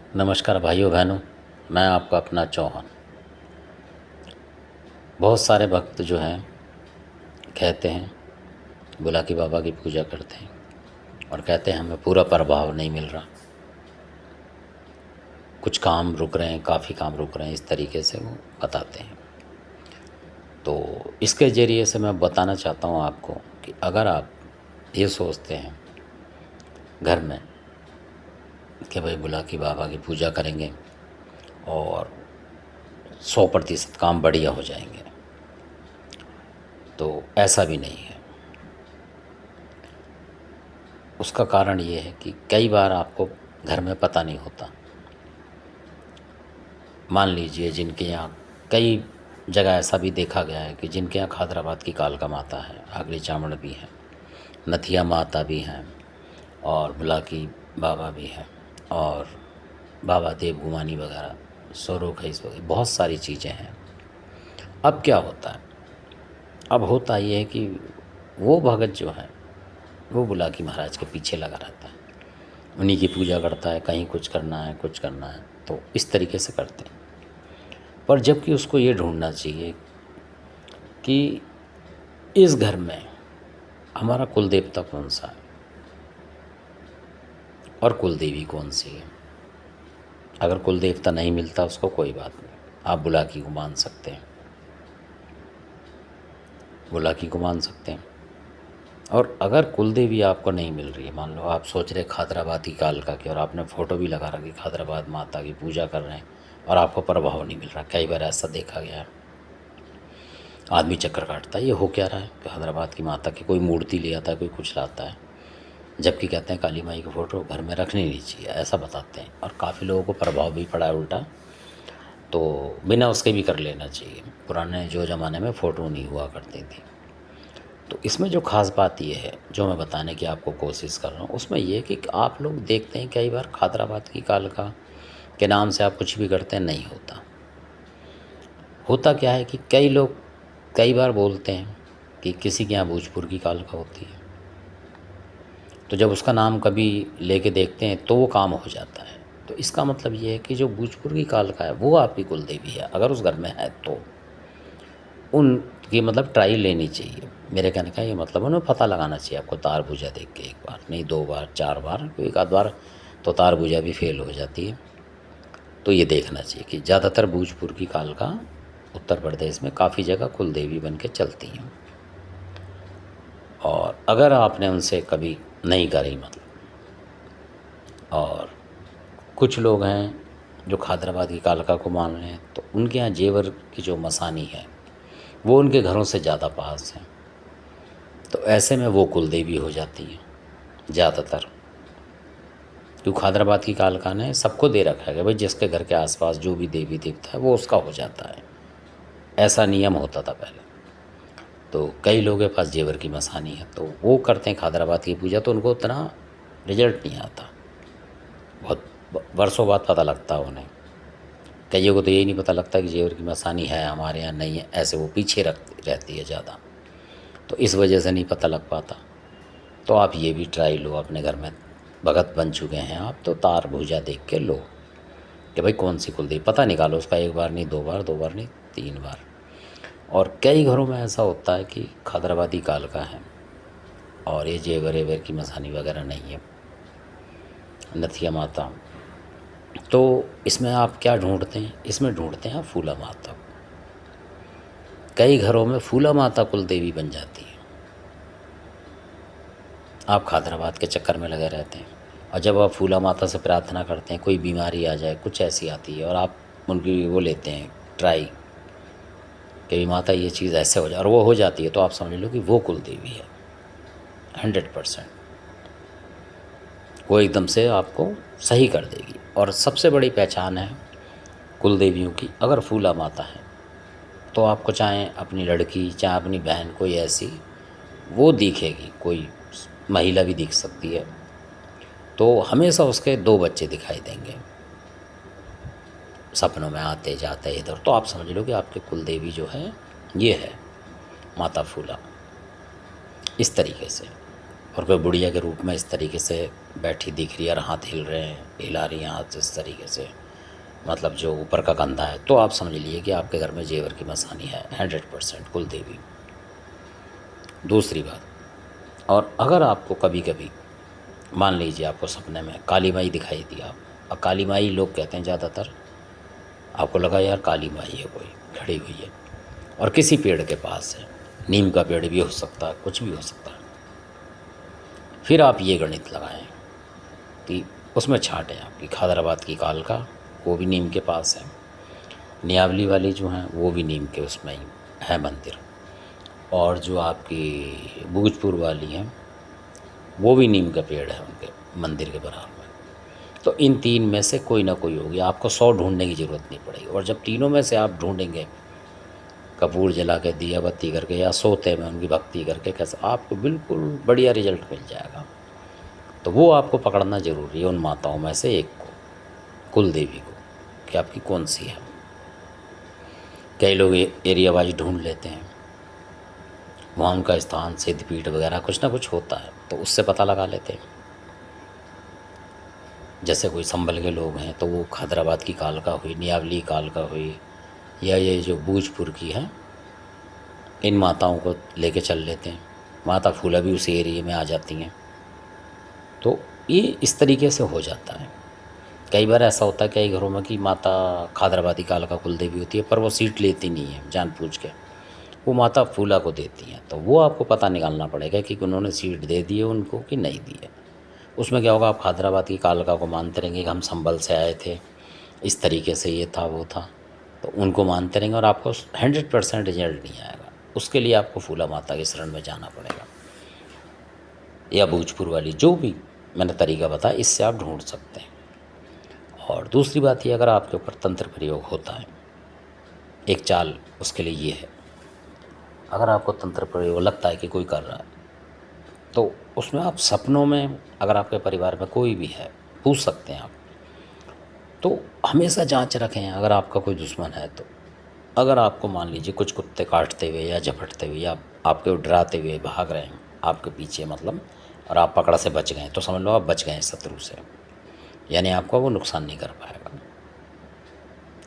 नमस्कार भाइयों बहनों, मैं आपका अपना चौहान। बहुत सारे भक्त जो हैं कहते हैं बुलाकी बाबा की पूजा करते हैं और कहते हैं हमें पूरा प्रभाव नहीं मिल रहा, कुछ काम रुक रहे हैं, काफ़ी काम रुक रहे हैं, इस तरीके से वो बताते हैं। तो इसके ज़रिए से मैं बताना चाहता हूँ आपको कि अगर आप ये सोचते हैं घर में कि भाई बुलाकी बाबा की पूजा करेंगे और 100% काम बढ़िया हो जाएंगे, तो ऐसा भी नहीं है। उसका कारण ये है कि कई बार आपको घर में पता नहीं होता। मान लीजिए जिनके यहाँ कई जगह ऐसा भी देखा गया है कि जिनके यहाँ खादराबाद की कालका माता है, आगरी चामड़ भी है, नथिया माता भी हैं और बुलाकी बाबा भी हैं और बाबा देव गुमानी वगैरह, सोरो खईस वगैरह बहुत सारी चीज़ें हैं। अब क्या होता है, अब होता ये है कि वो भगत जो है वो बुलाकी महाराज के पीछे लगा रहता है, उन्हीं की पूजा करता है, कहीं कुछ करना है कुछ करना है, तो इस तरीके से करते हैं। पर जबकि उसको ये ढूंढना चाहिए कि इस घर में हमारा कुल देवता कौन सा है और कुल देवी कौन सी है। अगर कुल देवता नहीं मिलता उसको कोई बात नहीं, आप बुलाकी को मान सकते हैं, बुलाकी को मान सकते हैं। और अगर कुल देवी आपको नहीं मिल रही है, मान लो आप सोच रहे खादराबाद की कालका की और आपने फ़ोटो भी लगा रखी खादराबाद माता की पूजा कर रहे हैं और आपको प्रभाव नहीं मिल रहा, कई बार ऐसा देखा गया है, आदमी चक्कर काटता है ये हो क्या रहा है कि हैदराबाद की माता की कोई मूर्ति ले आता है, कोई कुछ लाता है, जबकि कहते हैं काली माई की फ़ोटो घर में रखनी नहीं चाहिए, ऐसा बताते हैं। और काफ़ी लोगों को प्रभाव भी पड़ा है उल्टा, तो बिना उसके भी कर लेना चाहिए। पुराने जो ज़माने में फ़ोटो नहीं हुआ करती थी। तो इसमें जो ख़ास बात ये है जो मैं बताने की आपको कोशिश कर रहा हूँ, उसमें ये कि आप लोग देखते हैं कई बार खादराबाद की कालका के नाम से आप कुछ भी करते हैं, नहीं होता। होता क्या है कि कई लोग कई बार बोलते हैं कि किसी के यहाँ भोजपुर की कालका होती है, तो जब उसका नाम कभी लेके देखते हैं तो वो काम हो जाता है। तो इसका मतलब ये है कि जो भोजपुर की कालका है वो आपकी कुल देवी है, अगर उस घर में है तो उनकी मतलब ट्राई लेनी चाहिए। मेरे कहने का ये मतलब उन्हें पता लगाना चाहिए आपको, तार पूजा देख के, एक बार नहीं, 2 बार 4 बार, एक आध बार तो तार पूजा भी फेल हो जाती है। तो ये देखना चाहिए कि ज़्यादातर भोजपुर की कालका उत्तर प्रदेश में काफ़ी जगह कुल देवी बन के चलती हैं। और अगर आपने उनसे कभी नहीं करी मतलब, और कुछ लोग हैं जो खादराबाद की कालका को मान रहे हैं, तो उनके यहाँ जेवर की जो मसानी है वो उनके घरों से ज़्यादा पास है, तो ऐसे में वो कुल देवी हो जाती है ज़्यादातर। क्योंकि हैदराबाद की कालका ने सबको दे रखा है कि भाई जिसके घर के आसपास जो भी देवी देवता है वो उसका हो जाता है, ऐसा नियम होता था पहले। तो कई लोगों के पास जेवर की मसानी है तो वो करते हैं हैदराबाद की पूजा, तो उनको उतना रिजल्ट नहीं आता, बहुत वर्षों बाद पता लगता है उन्हें। कईयों को तो यही नहीं पता लगता कि जेवर की मसानी है हमारे यहाँ नहीं है, ऐसे वो पीछे रहती है ज़्यादा, तो इस वजह से नहीं पता लग पाता। तो आप ये भी ट्राई लो, अपने घर में भगत बन चुके हैं आप तो तार भूजा देख के लो कि भाई कौन सी कुलदेवी, पता निकालो उसका, 1 बार नहीं, 2 बार, 2 बार नहीं, 3 बार। और कई घरों में ऐसा होता है कि खादराबादी कालका है और ये जेवर एवर की मसानी वगैरह नहीं है, नथिया माता। तो इसमें आप क्या ढूंढते हैं, इसमें ढूंढते हैं आप फूला माता। कई घरों में फूला माता कुल देवी बन जाती है, आप खादराबाद के चक्कर में लगे रहते हैं। और जब आप फूला माता से प्रार्थना करते हैं, कोई बीमारी आ जाए, कुछ ऐसी आती है और आप उनकी वो लेते हैं ट्राई कि माता ये चीज़ ऐसे हो जाए और वो हो जाती है, तो आप समझ लो कि वो कुल देवी है 100%। वो एकदम से आपको सही कर देगी। और सबसे बड़ी पहचान है कुल देवियों की, अगर फूला माता है तो आपको चाहे अपनी लड़की चाहे अपनी बहन कोई ऐसी वो दिखेगी, कोई महिला भी दिख सकती है, तो हमेशा उसके 2 बच्चे दिखाई देंगे सपनों में आते जाते इधर, तो आप समझ लो कि आपके कुल देवी जो है ये है माता फूला, इस तरीके से। और कोई बुढ़िया के रूप में इस तरीके से बैठी दिख रही है और हाथ हिल रहे हैं, हिला रही हैं हाथ इस तरीके से, मतलब जो ऊपर का कंधा है, तो आप समझ लीजिए कि आपके घर में जेवर की मसानी है 100% कुल देवी। दूसरी बात, और अगर आपको कभी कभी मान लीजिए आपको सपने में काली माई दिखाई दी, आप और काली माई लोग कहते हैं ज़्यादातर, आपको लगा यार काली माई है कोई खड़ी हुई है और किसी पेड़ के पास है, नीम का पेड़ भी हो सकता है, कुछ भी हो सकता है, फिर आप ये गणित लगाएं कि उसमें छाट है आपकी खादराबाद की काल का, वो भी नीम के पास है, नियावली वाली जो हैं वो भी नीम के उसमें ही है मंदिर, और जो आपकी भोजपुर वाली हैं वो भी नीम का पेड़ है उनके मंदिर के बराबर में। तो इन तीन में से कोई ना कोई होगी, आपको 100 ढूंढने की ज़रूरत नहीं पड़ेगी। और जब तीनों में से आप ढूंढेंगे, कपूर जला के दिया बत्ती करके या सोते में उनकी भक्ति करके, कैसे आपको बिल्कुल बढ़िया रिजल्ट मिल जाएगा। तो वो आपको पकड़ना ज़रूरी है उन माताओं में से एक को, कुल देवी को, कि आपकी कौन सी है। कई लोग एरिया वाइज ढूंढ लेते हैं, वहाँ उनका स्थान सिद्धपीठ वगैरह कुछ ना कुछ होता है, तो उससे पता लगा लेते हैं। जैसे कोई संभल के लोग हैं तो वो हैदराबाद की कालका हुई, नियावली कालका हुई, या ये जो भोजपुर की है, इन माताओं को लेके चल लेते हैं। माता फूला भी उसी एरिया में आ जाती हैं। तो ये इस तरीके से हो जाता है। कई बार ऐसा होता है कई घरों में कि माता हैदराबादी कालका कुल देवी होती है, पर वो सीट लेती नहीं है जानबूझ के, वो माता फूला को देती हैं। तो वो आपको पता निकालना पड़ेगा कि उन्होंने सीट दे दी है उनको कि नहीं दी है। उसमें क्या होगा, आप हैदराबाद की कालका को मानते रहेंगे कि हम संभल से आए थे, इस तरीके से ये था वो था, तो उनको मानते रहेंगे और आपको 100% रिजल्ट नहीं आएगा। उसके लिए आपको फूला माता के शरण में जाना पड़ेगा, या भोजपुर वाली, जो भी मैंने तरीका बताया, इससे आप ढूंढ सकते हैं। और दूसरी बात ये, अगर आपके ऊपर तंत्र प्रयोग होता है, एक चाल उसके लिए ये है, अगर आपको तंत्र प्रयोग लगता है कि कोई कर रहा है, तो उसमें आप सपनों में, अगर आपके परिवार में कोई भी है, पूछ सकते हैं आप। तो हमेशा जांच रखें अगर आपका कोई दुश्मन है तो। अगर आपको मान लीजिए कुछ कुत्ते काटते हुए या झपटते हुए या आपके डराते हुए भाग रहे हैं आपके पीछे, मतलब, और आप पकड़ से बच गए, तो समझ लो आप बच गए शत्रु से, यानी आपको वो नुकसान नहीं कर पाएगा।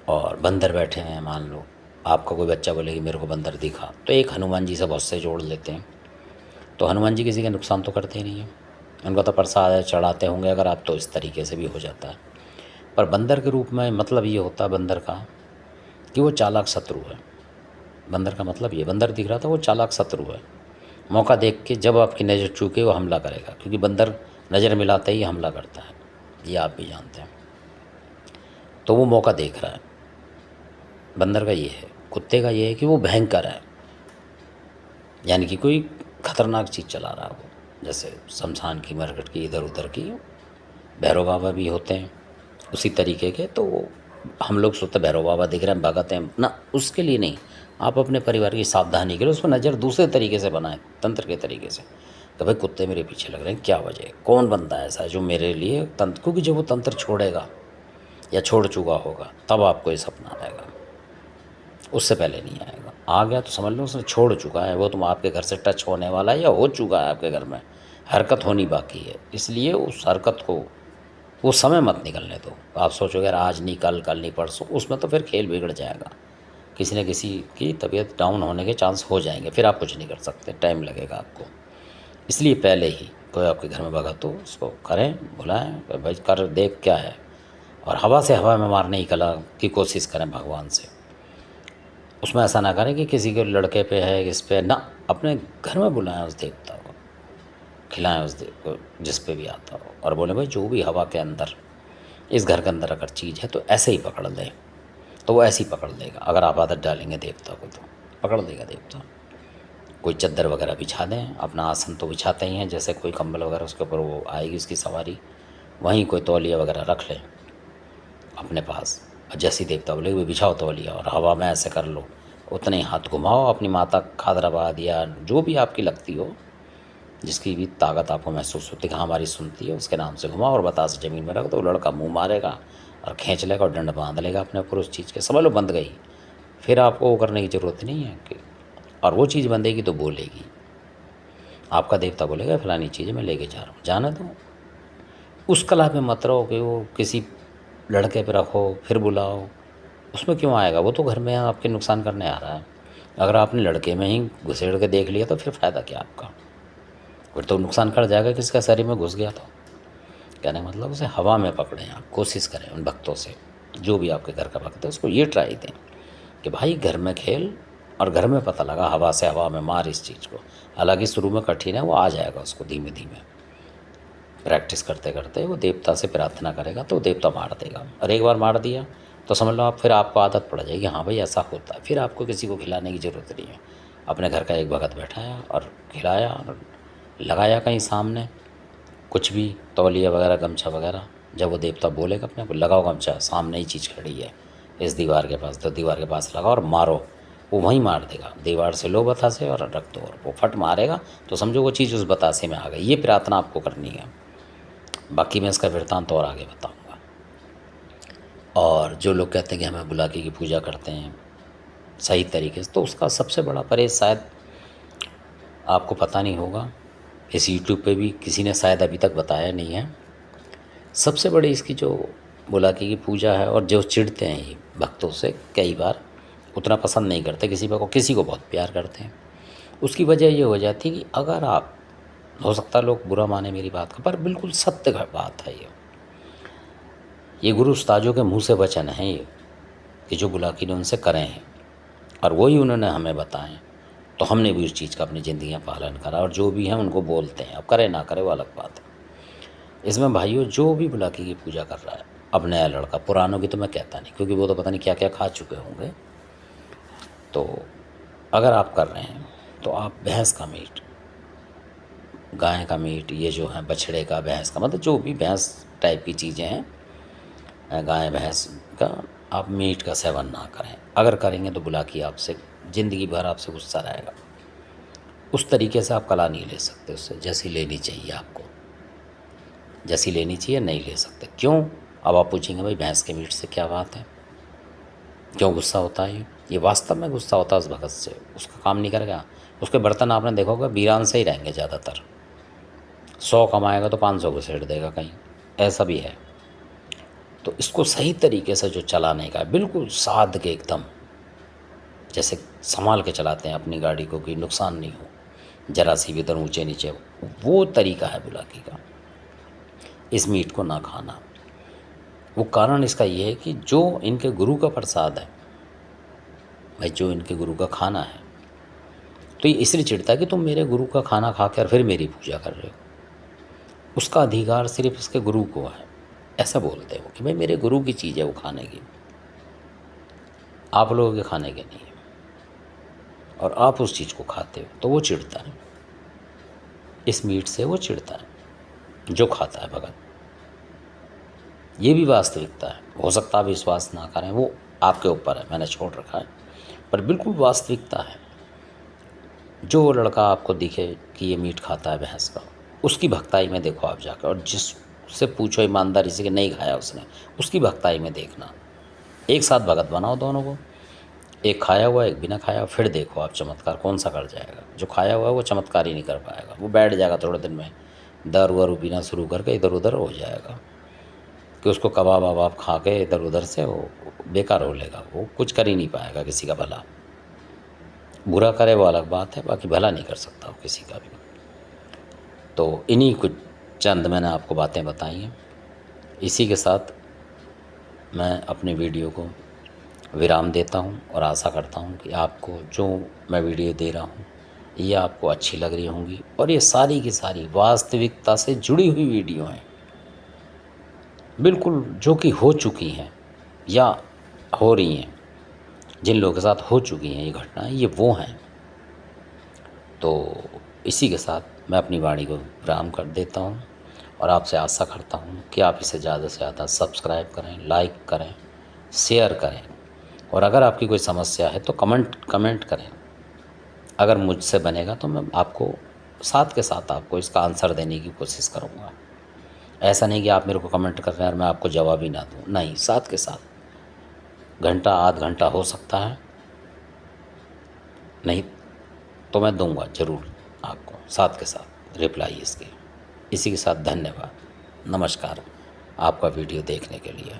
और बंदर बैठे हैं, मान लो आपका कोई बच्चा बोले कि मेरे को बंदर दिखा, तो एक हनुमान जी से बहुत से जोड़ लेते हैं, तो हनुमान जी किसी का नुकसान तो करते ही नहीं है, उनको तो प्रसाद चढ़ाते होंगे अगर आप, तो इस तरीके से भी हो जाता है। पर बंदर के रूप में मतलब ये होता है बंदर का कि वो चालाक शत्रु है। बंदर का मतलब ये, बंदर दिख रहा था वो चालाक शत्रु है, मौका देख के जब आपकी नज़र चूके वो हमला करेगा, क्योंकि बंदर नज़र मिलाते ही हमला करता है, ये आप भी जानते हैं। तो वो मौका देख रहा है, बंदर का ये है। कुत्ते का ये है कि वो भयंकर है, यानी कि कोई खतरनाक चीज़ चला रहा है वो, जैसे शमशान की, मरकट की, इधर उधर की। भैरव बाबा भी होते हैं उसी तरीके के, तो हम लोग सोचते भैरव बाबा दिख रहे हैं भगत हैं ना, उसके लिए नहीं। आप अपने परिवार की सावधानी के लिए उसमें नज़र दूसरे तरीके से बनाएं, तंत्र के तरीके से, कि भाई कुत्ते मेरे पीछे लग रहे हैं, क्या वजह है, कौन बंदा है ऐसा जो मेरे लिए तंत्र, क्योंकि जब वो तंत्र छोड़ेगा या छोड़ चुका होगा तब आपको ये सपना आएगा, उससे पहले नहीं आएगा। आ गया तो समझ लो उसने छोड़ चुका है, वो तुम आपके घर से टच होने वाला है या हो चुका है आपके घर में, हरकत होनी बाकी है, इसलिए उस हरकत को वो समय मत निकलने दो। आप सोचोगे यार आज नहीं कल, कल नहीं परसों, उसमें तो फिर खेल बिगड़ जाएगा, किसी न किसी की तबीयत डाउन होने के चांस हो जाएंगे, फिर आप कुछ नहीं कर सकते, टाइम लगेगा आपको। इसलिए पहले ही कोई आपके घर में भगत हो उसको करें, बुलाएं, भाई कर देख क्या है, और हवा से हवा में मारने की कला की कोशिश करें भगवान से। उसमें ऐसा ना करें कि किसी के लड़के पे है, किस पे ना, अपने घर में बुलाएं उस देवता को, खिलाएं उस देव को जिस पे भी आता हो, और बोले भाई जो भी हवा के अंदर, इस घर के अंदर अगर चीज़ है तो ऐसे ही पकड़ ले, तो वो ऐसे ही पकड़ लेगा। अगर आप आदत डालेंगे देवता को तो पकड़ लेगा देवता। कोई चद्दर वगैरह बिछा दें, अपना आसन तो बिछाते ही हैं, जैसे कोई कंबल वगैरह उसके ऊपर वो आएगी उसकी सवारी, वहीं कोई तौलिया वगैरह रख लें अपने पास, और जैसी देवता बोले वो बिछाओ तौलिया और हवा में ऐसे कर लो, उतने ही हाथ घुमाओ, अपनी माता हैदराबाद या जो भी आपकी लगती हो, जिसकी भी ताकत आपको महसूस होती है कि हाँ हमारी सुनती है, उसके नाम से घुमाओ और बतास ज़मीन में रख दो, लड़का मुंह मारेगा और खींच लेगा और डंड बांध लेगा अपने ऊपर उस चीज़ के, समझ लो बंध गई। फिर आपको वो करने की ज़रूरत नहीं है कि, और वो चीज़ बंधेगी तो बोलेगी, आपका देवता बोलेगा फलानी चीज़ें मैं लेके जा रहा हूँ, जाने दो। उस कला पे मत रहो कि वो किसी लड़के पे रखो फिर बुलाओ, उसमें क्यों आएगा? वो तो घर में आपके नुकसान करने आ रहा है। अगर आपने लड़के में ही घुसेड़ के देख लिया तो फिर फ़ायदा क्या आपका? फिर तो नुकसान कर जाएगा, किसका शरीर में घुस गया तो। कहने का मतलब उसे हवा में पकड़ें, आप कोशिश करें उन भक्तों से, जो भी आपके घर का भक्त है उसको ये ट्राई दें कि भाई घर में खेल, और घर में पता लगा हवा से हवा में मार इस चीज़ को। हालांकि शुरू में कठिन है, वो आ जाएगा उसको धीमे धीमे, प्रैक्टिस करते करते वो देवता से प्रार्थना करेगा तो देवता मार देगा। और एक बार मार दिया तो समझ लो आप, फिर आपको आदत पड़ जाएगी, हाँ भाई ऐसा होता है। फिर आपको किसी को खिलाने की ज़रूरत नहीं है। अपने घर का एक भगत बैठाया और खिलाया और लगाया कहीं सामने, कुछ भी तौलिया वगैरह गमछा वगैरह, जब वो देवता बोलेगा अपने को लगाओ गमछा, सामने ही चीज़ खड़ी है इस दीवार के पास, तो दीवार के पास लगाओ और मारो, वो वहीं मार देगा। दीवार से लो बतासे और रख दो, और वो फट मारेगा तो समझो वो चीज़ उस बतासे में आ गई। ये प्रार्थना आपको करनी है। बाकी मैं इसका वृत्तांत और आगे बताऊंगा। और जो लोग कहते हैं कि हमें बुलाकी की पूजा करते हैं सही तरीके से, तो उसका सबसे बड़ा परहेज शायद आपको पता नहीं होगा, इस यूट्यूब पे भी किसी ने शायद अभी तक बताया नहीं है। सबसे बड़ी इसकी जो बुलाकी की पूजा है, और जो चिढ़ते हैं ये भक्तों से, कई बार उतना पसंद नहीं करते, किसी को बहुत प्यार करते हैं, उसकी वजह ये हो जाती है कि अगर आप, हो सकता है लोग बुरा माने मेरी बात का, पर बिल्कुल सत्य बात है ये गुरु उस्तादों के मुंह से वचन है ये, कि जो बुलाकी ने उनसे करे हैं और वही उन्होंने हमें बताएं, तो हमने भी उस चीज़ का अपनी ज़िंदगी में पालन करा, और जो भी हैं उनको बोलते हैं। अब करे ना करे वो अलग बात है। इसमें भाइयों जो भी बुलाकी की पूजा कर रहा है, अब नया लड़का, पुरानों की तो मैं कहता नहीं, क्योंकि वो तो पता नहीं क्या क्या खा चुके होंगे। तो अगर आप कर रहे हैं तो आप भैंस का मीट, गाय का मीट, ये जो है बछड़े का, भैंस का, मतलब जो भी भैंस टाइप की चीज़ें हैं, गाय भैंस का आप मीट का सेवन ना करें। अगर करेंगे तो बुलाकी आपसे ज़िंदगी भर आपसे गुस्सा रहेगा। उस तरीके से आप कला नहीं ले सकते उससे, जैसी लेनी चाहिए आपको, जैसी लेनी चाहिए नहीं ले सकते। क्यों? अब आप पूछेंगे भाई भैंस के मीट से क्या बात है, क्यों गुस्सा होता है? ये वास्तव में गुस्सा होता है उस भगत से, उसका काम नहीं करेगा। उसके बर्तन आपने देखा होगा वीरान से ही रहेंगे ज़्यादातर। 100 कमाएगा तो 500 घुसेड़ देगा कहीं, ऐसा भी है। तो इसको सही तरीके से जो चलाने का, बिल्कुल साध के एकदम, जैसे संभाल के चलाते हैं अपनी गाड़ी को कि नुकसान नहीं हो, जरा सी भी इधर ऊँचे नीचे, वो तरीका है बुलाकी का, इस मीट को ना खाना। वो कारण इसका ये है कि जो इनके गुरु का प्रसाद है भाई, जो इनके गुरु का खाना है, तो ये इसलिए चिढ़ता है कि तुम मेरे गुरु का खाना खा कर फिर मेरी पूजा कर रहे हो। उसका अधिकार सिर्फ इसके गुरु को है, ऐसा बोलते हैं वो कि भाई मेरे गुरु की चीज़ है वो खाने की, आप लोगों के खाने के नहीं है, और आप उस चीज़ को खाते हो, तो वो चिढ़ता है। इस मीट से वो चिढ़ता है जो खाता है भगत। ये भी वास्तविकता है, हो सकता है विश्वास ना करें, वो आपके ऊपर है, मैंने छोड़ रखा है, पर बिल्कुल वास्तविकता है। जो लड़का आपको दिखे कि ये मीट खाता है भैंस का, उसकी भक्ताई में देखो आप जाकर, और जिससे पूछो ईमानदारी से कि नहीं खाया उसने, उसकी भक्ताई में देखना। एक साथ भगत बनाओ दोनों को, एक खाया हुआ एक बिना खाया, फिर देखो आप चमत्कार कौन सा कर जाएगा। जो खाया हुआ है वो चमत्कार ही नहीं कर पाएगा, वो बैठ जाएगा थोड़े दिन में, दारू वारू पीना शुरू करके इधर उधर हो जाएगा, कि उसको कबाब वबाब खा के इधर उधर से वो बेकार हो लेगा, वो कुछ कर ही नहीं पाएगा किसी का भला। बुरा करे वो अलग बात है, बाकी भला नहीं कर सकता वो किसी का भी। तो इन्हीं कुछ चंद मैंने आपको बातें बताई हैं। इसी के साथ मैं अपनी वीडियो को विराम देता हूं, और आशा करता हूं कि आपको जो मैं वीडियो दे रहा हूं ये आपको अच्छी लग रही होंगी, और ये सारी की सारी वास्तविकता से जुड़ी हुई वीडियो हैं, बिल्कुल जो कि हो चुकी हैं या हो रही हैं, जिन लोगों के साथ हो चुकी हैं ये घटनाएं, ये वो हैं। तो इसी के साथ मैं अपनी वाणी को विराम कर देता हूँ, और आपसे आशा करता हूँ कि आप इसे ज़्यादा से ज़्यादा सब्सक्राइब करें, लाइक करें, शेयर करें, और अगर आपकी कोई समस्या है तो कमेंट करें। अगर मुझसे बनेगा तो मैं आपको साथ के साथ आपको इसका आंसर देने की कोशिश करूँगा। ऐसा नहीं कि आप मेरे को कमेंट कर रहे हैं और मैं आपको जवाब ही ना दूँ, नहीं, साथ के साथ घंटा आध घंटा हो सकता है, नहीं तो मैं दूंगा ज़रूर आपको साथ के साथ रिप्लाई इसके। इसी के साथ धन्यवाद, नमस्कार आपका वीडियो देखने के लिए।